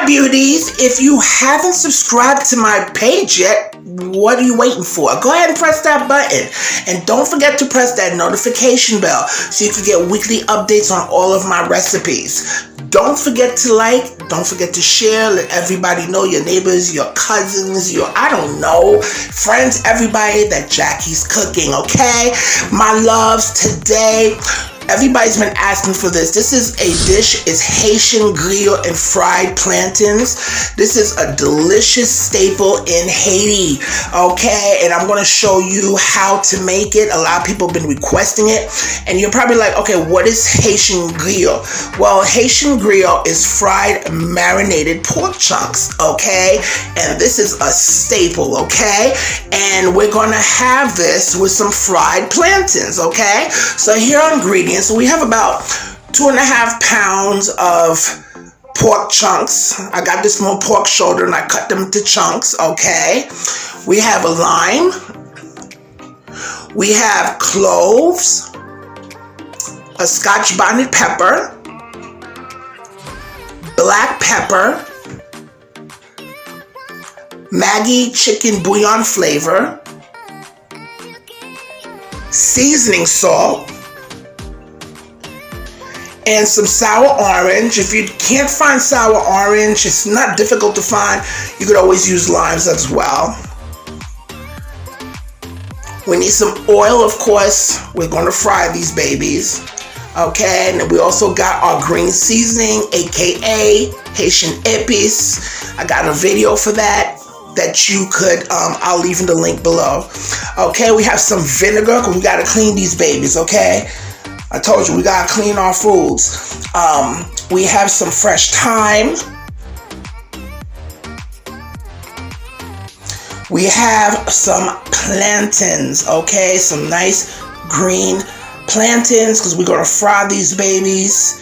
my beauties, if you haven't subscribed to my page yet, what are you waiting for? Go ahead and press that button. And don't forget to press that notification bell so you can get weekly updates on all of my recipes. Don't forget to like, don't forget to share, let everybody know, your neighbors, your cousins, your, I don't know, friends, everybody, that Jackie's cooking, okay? My loves, today, everybody's been asking for this. This is a dish. It's Haitian Griot and fried plantains. This is a delicious staple in Haiti, okay? And I'm going to show you how to make it. A lot of people have been requesting it. And you're probably like, okay, what is Haitian Griot? Well, Haitian Griot is fried marinated pork chunks, okay? And this is a staple, okay? And we're going to have this with some fried plantains, okay? So here are ingredients. So we have about 2.5 pounds of pork chunks. I got this small pork shoulder and I cut them into chunks, okay? We have a lime. We have cloves, a scotch bonnet pepper, black pepper, Maggi chicken bouillon flavor, seasoning salt, and some sour orange. If you can't find sour orange, it's not difficult to find. You could always use limes as well. We need some oil, of course. We're going to fry these babies. Okay, and we also got our green seasoning, aka Haitian Epis. I got a video for that you could, I'll leave in the link below. Okay, we have some vinegar because we got to clean these babies, okay? I told you, we gotta clean our foods. We have some fresh thyme. We have some plantains, okay? Some nice green plantains because we're gonna fry these babies.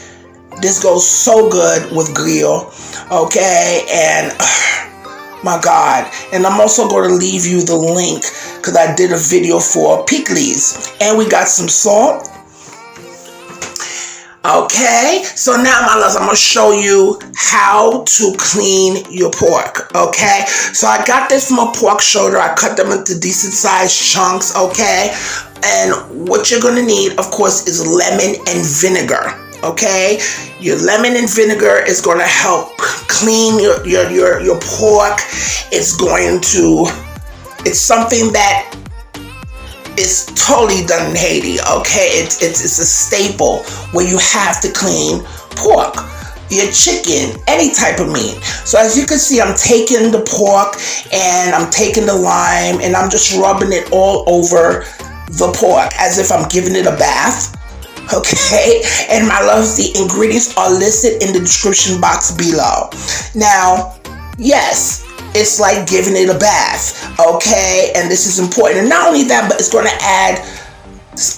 This goes so good with griot, okay? And my God. And I'm also going to leave you the link because I did a video for Pikliz. And we got some salt. Okay, so now, my loves, I'm going to show you how to clean your pork, okay? So I got this from a pork shoulder. I cut them into decent sized chunks, okay? And what you're going to need, of course, is lemon and vinegar, okay? Your lemon and vinegar is going to help clean your pork. It's going to, it's something that is totally done in Haiti, okay? It's a staple where you have to clean pork, your chicken, any type of meat. So as you can see, I'm taking the pork and I'm taking the lime and I'm just rubbing it all over the pork as if I'm giving it a bath, okay? And my loves, the ingredients are listed in the description box below. Now, yes, it's like giving it a bath, okay? And this is important. And not only that, but it's going to add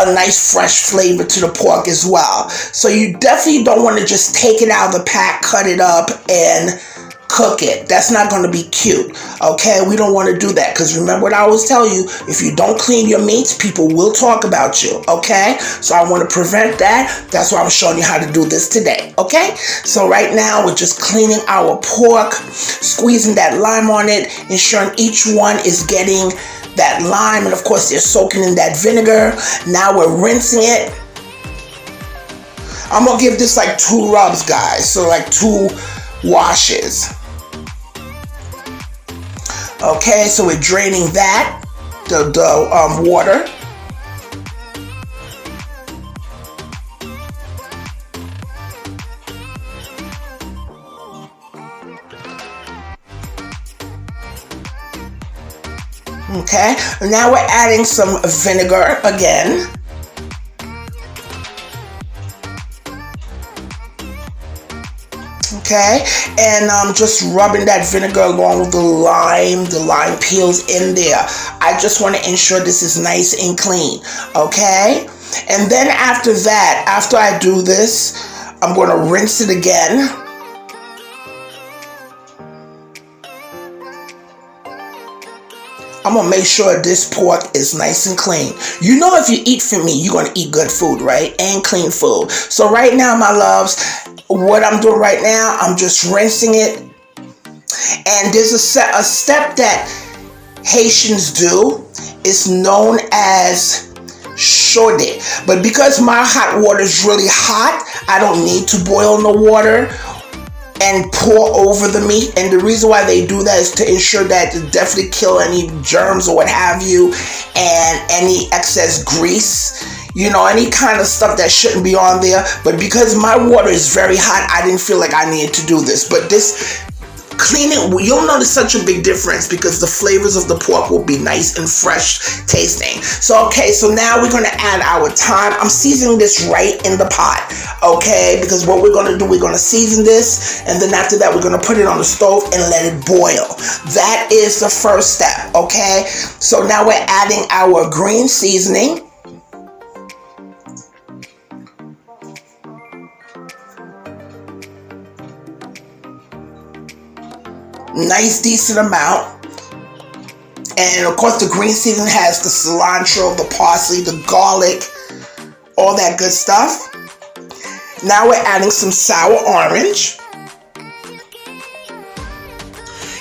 a nice fresh flavor to the pork as well. So you definitely don't want to just take it out of the pack, cut it up, and cook it. That's not going to be cute, okay? We don't want to do that because remember what I always tell you, if you don't clean your meats, people will talk about you, okay? So I want to prevent that. That's why I'm showing you how to do this today, okay? So right now, we're just cleaning our pork, squeezing that lime on it, ensuring each one is getting that lime, and of course, they're soaking in that vinegar. Now we're rinsing it. I'm going to give this like 2 rubs, guys, so like 2 washes. Okay, so we're draining that, the water. Okay, and now we're adding some vinegar again. Okay, and I'm just rubbing that vinegar along with the lime peels in there. I just want to ensure this is nice and clean, okay? And then after that, after I do this, I'm going to rinse it again. I'm going to make sure this pork is nice and clean. You know, if you eat from me, you're going to eat good food, right? And clean food. So right now, my loves, what I'm doing right now, I'm just rinsing it And there's a step that Haitians do. It's known as chaudé. But because my hot water is really hot, I don't need to boil the water and pour over the meat. And the reason why they do that is to ensure that to definitely kill any germs or what have you, and any excess grease, you know, any kind of stuff that shouldn't be on there. But because my water is very hot, I didn't feel like I needed to do this. But this cleaning, you'll notice such a big difference because the flavors of the pork will be nice and fresh tasting. So, okay, so now we're going to add our thyme. I'm seasoning this right in the pot, okay? Because what we're going to do, we're going to season this, and then after that, we're going to put it on the stove and let it boil. That is the first step, okay? So now we're adding our green seasoning. Nice decent amount. And of course the green seasoning has the cilantro, the parsley, the garlic, all that good stuff. Now we're adding some sour orange.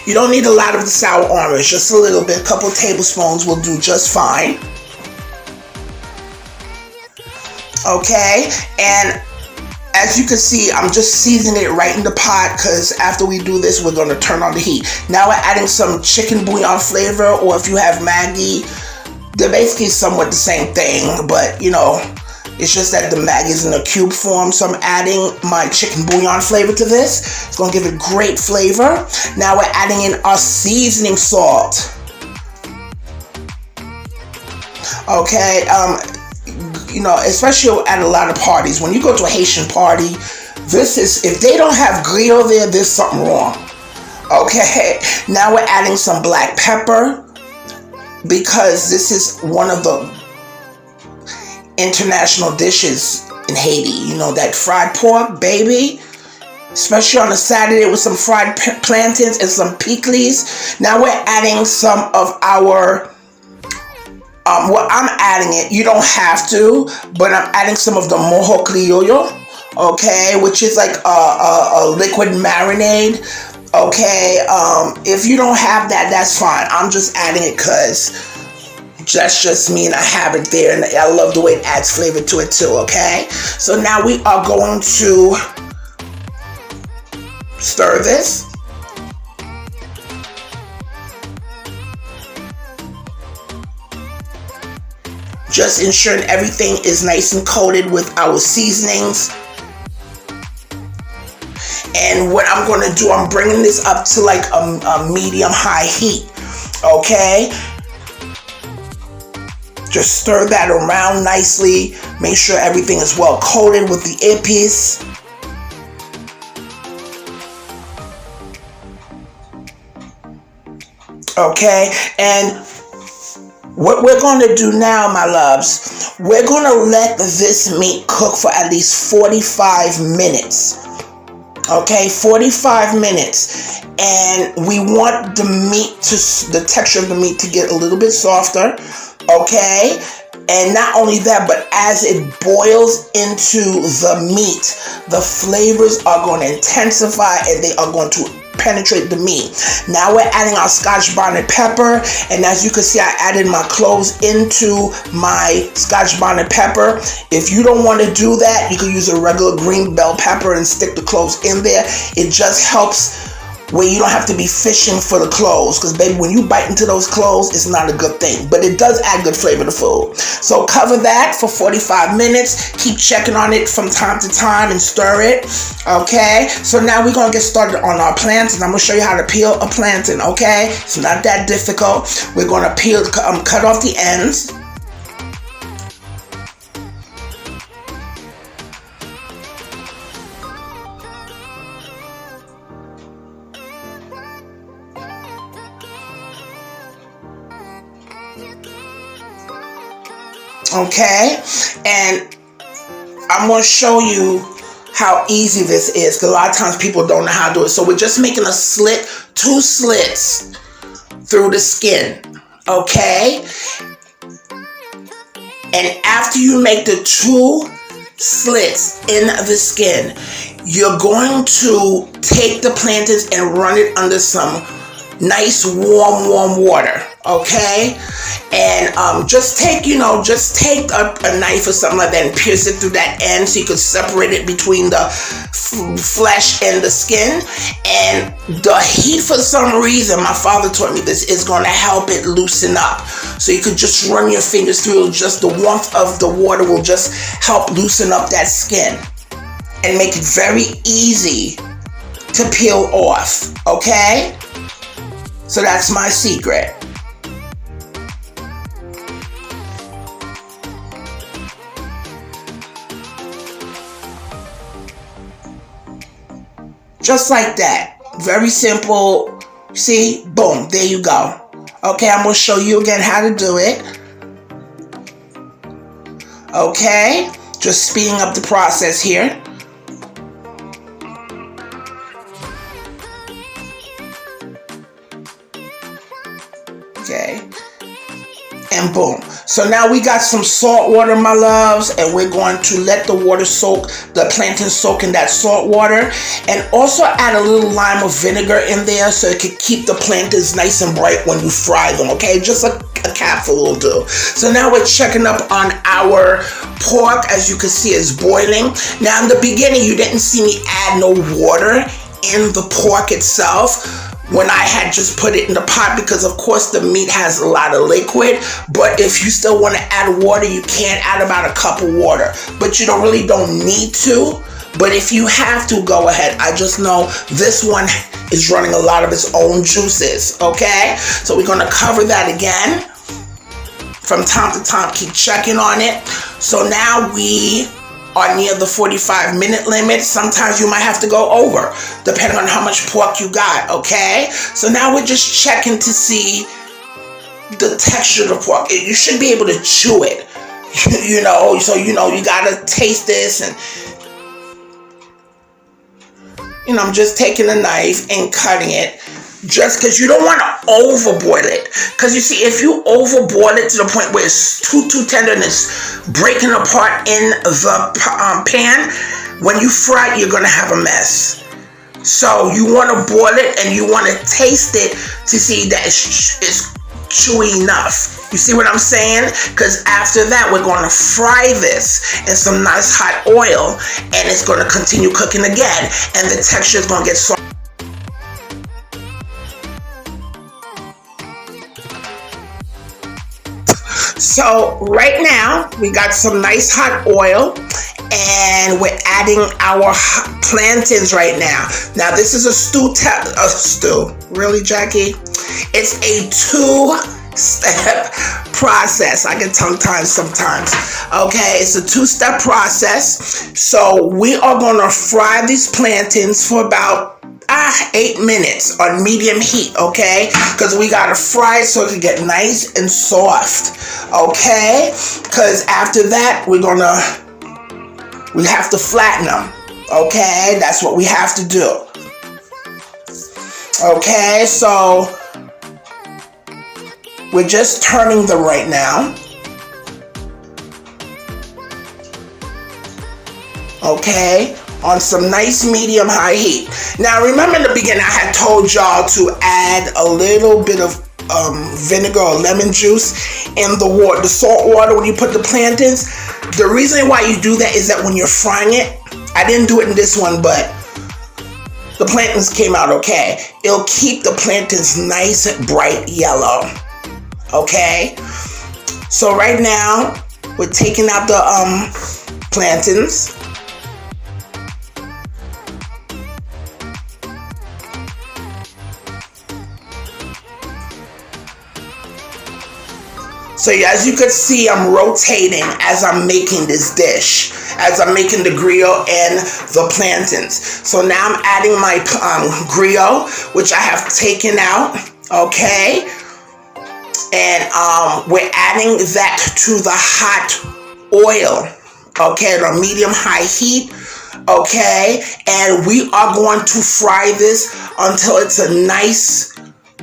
You don't need a lot of the sour orange, just a little bit. A couple tablespoons will do just fine. Okay, and as you can see, I'm just seasoning it right in the pot because after we do this, we're going to turn on the heat. Now we're adding some chicken bouillon flavor, or if you have Maggi, they're basically somewhat the same thing, but you know, it's just that the Maggi is in a cube form. So I'm adding my chicken bouillon flavor to this. It's going to give it great flavor. Now we're adding in our seasoning salt. Okay, you know, especially at a lot of parties, when you go to a Haitian party, this is, if they don't have Griot there, there's something wrong. Okay, now we're adding some black pepper because this is one of the international dishes in Haiti. You know, that fried pork, baby, especially on a Saturday with some fried plantains and some Pikliz. Now we're adding some of our well, I'm adding it. You don't have to, but I'm adding some of the mojo criollo, okay, which is like a liquid marinade, okay. If you don't have that, that's fine. I'm just adding it because that's just me and I have it there, and I love the way it adds flavor to it too, okay. So now we are going to stir this. Just ensuring everything is nice and coated with our seasonings. And what I'm going to do, I'm bringing this up to like a medium-high heat, okay? Just stir that around nicely. Make sure everything is well coated with the epis. Okay, and what we're going to do now, my loves, we're going to let this meat cook for at least 45 minutes. Okay, 45 minutes. And we want the meat the texture of the meat to get a little bit softer. Okay, and not only that, but as it boils into the meat, the flavors are going to intensify and they are going to penetrate the meat. Now we're adding our scotch bonnet pepper, and as you can see, I added my cloves into my scotch bonnet pepper. If you don't want to do that, you can use a regular green bell pepper and stick the cloves in there. It just helps where you don't have to be fishing for the cloves, because baby, when you bite into those cloves, it's not a good thing, but it does add good flavor to food. So cover that for 45 minutes. Keep checking on it from time to time and stir it. Okay, so now we're gonna get started on our plantains. I'm gonna show you how to peel a plantain. Okay, it's not that difficult. We're gonna cut off the ends. Okay, and I'm going to show you how easy this is, because a lot of times people don't know how to do it. So we're just making a slit, 2 slits through the skin, okay? And after you make the 2 slits in the skin, you're going to take the plantains and run it under some nice warm water, okay? And just take, just take a knife or something like that and pierce it through that end so you could separate it between the flesh and the skin. And the heat, for some reason, my father taught me this, is going to help it loosen up. So you could just run your fingers through, just the warmth of the water will just help loosen up that skin and make it very easy to peel off, okay? So that's my secret. Just like that. Very simple. See? Boom. There you go. Okay, I'm going to show you again how to do it. Okay? Just speeding up the process here. Okay, and boom. So now we got some salt water, my loves, and we're going to let the water soak, the plantain soak in that salt water, and also add a little lime or vinegar in there so it can keep the plantains nice and bright when you fry them, okay? Just a capful will do. So now we're checking up on our pork. As you can see, it's boiling. Now in the beginning, you didn't see me add no water in the pork itself when I had just put it in the pot, because of course the meat has a lot of liquid. But if you still want to add water, you can add about a cup of water, but you really don't need to. But if you have to, go ahead. I just know this one is running a lot of its own juices, okay? So we're going to cover that again from time to time. Keep checking on it. So now we are near the 45-minute limit. Sometimes you might have to go over, depending on how much pork you got, okay? So now we're just checking to see the texture of the pork. You should be able to chew it, so you gotta taste this. And I'm just taking a knife and cutting it, just because you don't want to overboil it. Because you see, if you overboil it to the point where it's too tender and it's breaking apart in the pan, when you fry it, you're going to have a mess. So you want to boil it and you want to taste it to see that it's chewy enough. You see what I'm saying? Because after that, we're going to fry this in some nice hot oil, and it's going to continue cooking again, and the texture is going to get soft. So right now we got some nice hot oil, and we're adding our plantains right now. Now this is a stew. Really, Jackie? It's a 2-step process. I get tongue-tied sometimes. Okay, it's a 2-step process. So we are going to fry these plantains for about 8 minutes on medium heat, okay? Because we gotta fry it so it can get nice and soft, okay? Because after that, we have to flatten them, okay? That's what we have to do. Okay, so we're just turning them right now. Okay, on some nice medium high heat. Now remember in the beginning I had told y'all to add a little bit of vinegar or lemon juice in the water, the salt water, when you put the plantains. The reason why you do that is that when you're frying it, I didn't do it in this one, but the plantains came out okay. It'll keep the plantains nice and bright yellow, okay? So right now we're taking out the plantains. So as you can see, I'm rotating as I'm making this dish, as I'm making the griot and the plantains. So now I'm adding my griot, which I have taken out, okay? And we're adding that to the hot oil, okay, at a medium-high heat, okay? And we are going to fry this until it's a nice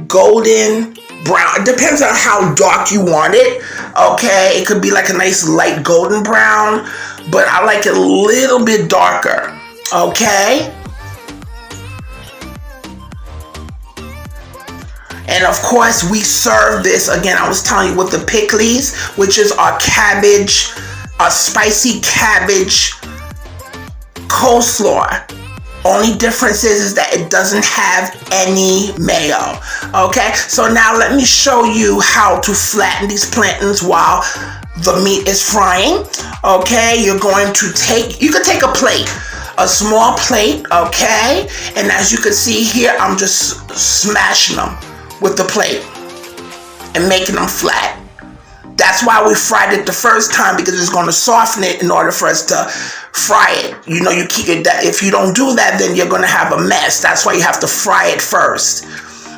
golden brown. It depends on how dark you want it, okay? It could be like a nice light golden brown, but I like it a little bit darker, Okay? And of course, we serve this, again, I was telling you, with the Pikliz, which is our cabbage, our spicy cabbage coleslaw. Only difference is that it doesn't have any mayo. Okay, so now let me show you how to flatten these plantains while the meat is frying. Okay, you're going to take, you can take a plate, a small plate, okay? And as you can see here, I'm just smashing them with the plate and making them flat. That's why we fried it the first time, because it's going to soften it in order for us to fry it. You know, you keep it that if you don't do that, then you're going to have a mess. That's why you have to fry it first.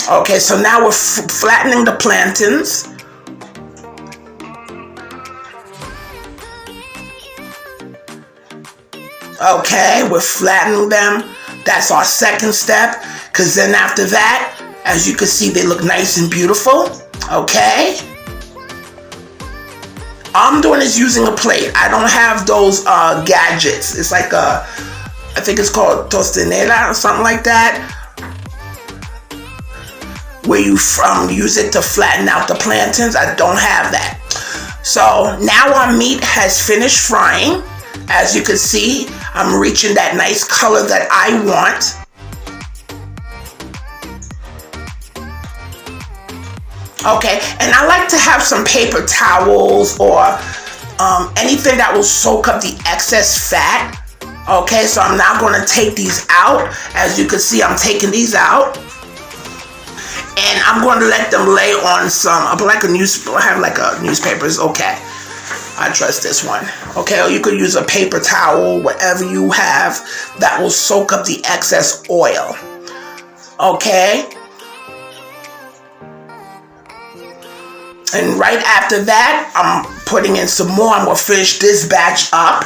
Okay, so now we're flattening the plantains. Okay, we're flattening them. That's our second step, because then after that, as you can see, they look nice and beautiful. Okay. All I'm doing is using a plate. I don't have those gadgets. It's like a, I think it's called tostanera or something like that, where you use it to flatten out the plantains. I don't have that. So now our meat has finished frying. As you can see, I'm reaching that nice color that I want. Okay, and I like to have some paper towels or anything that will soak up the excess fat. Okay, so I'm now going to take these out. As you can see, I'm taking these out. And I'm going to let them lay on some, I have like a newspaper, it's okay. I trust this one. Okay, or you could use a paper towel, whatever you have that will soak up the excess oil. Okay. And right after that, I'm putting in some more. I'm going to finish this batch up.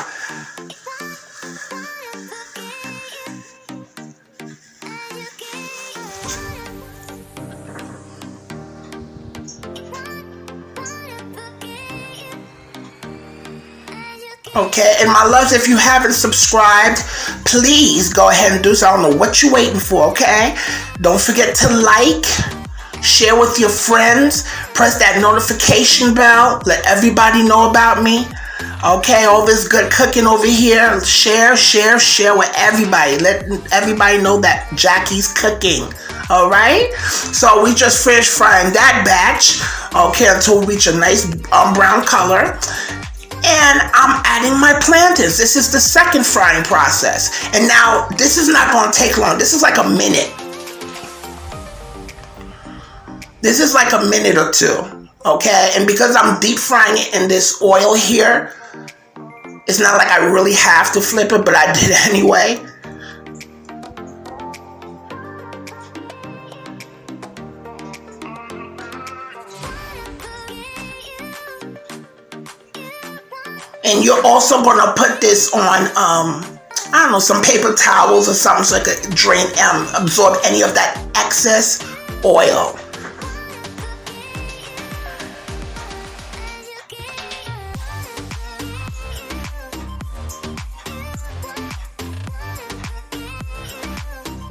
Okay, and my loves, if you haven't subscribed, please go ahead and do so. I don't know what you're waiting for, okay? Don't forget to like, share with your friends, press that notification bell, let everybody know about me. Okay, all this good cooking over here, share with everybody. Let everybody know that Jackie's cooking. All right, so we just finished frying that batch, okay, until we reach a nice brown color. And I'm adding my plantains. This is the second frying process. And now this is not going to take long. This is like a minute. This is like a minute or two, okay? And because I'm deep frying it in this oil here, it's not like I really have to flip it, but I did anyway. And you're also going to put this on, I don't know, some paper towels or something so it could drain, absorb any of that excess oil.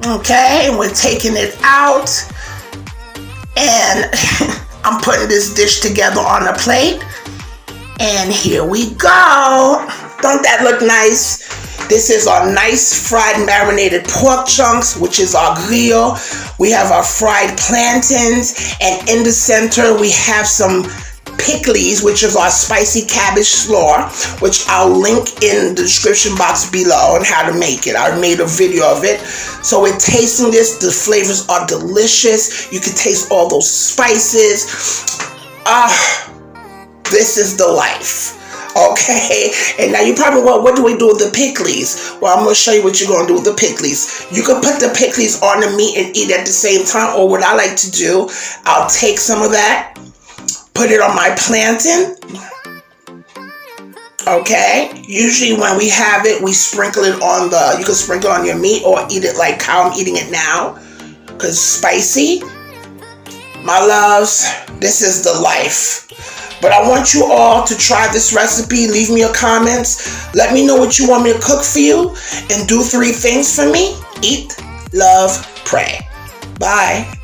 Okay, and we're taking it out. And I'm putting this dish together on a plate. And here we go. Don't that look nice? This is our nice fried marinated pork chunks, which is our griot. We have our fried plantains, and in the center we have some Pikliz, which is our spicy cabbage slaw, which I'll link in the description box below on how to make it. I made a video of it. So we're tasting this. The flavors are delicious. You can taste all those spices. This is the life. Okay, and now you probably, well, what do we do with the Pikliz? Well, I'm going to show you what you're going to do with the Pikliz. You can put the Pikliz on the meat and eat at the same time, or what I like to do, I'll take some of that, put it on my plantain. Okay, usually when we have it, we sprinkle it on you can sprinkle it on your meat or eat it like how I'm eating it now, because it's spicy. My loves, this is the life. But I want you all to try this recipe. Leave me your comments. Let me know what you want me to cook for you. And do 3 things for me. Eat, love, pray. Bye.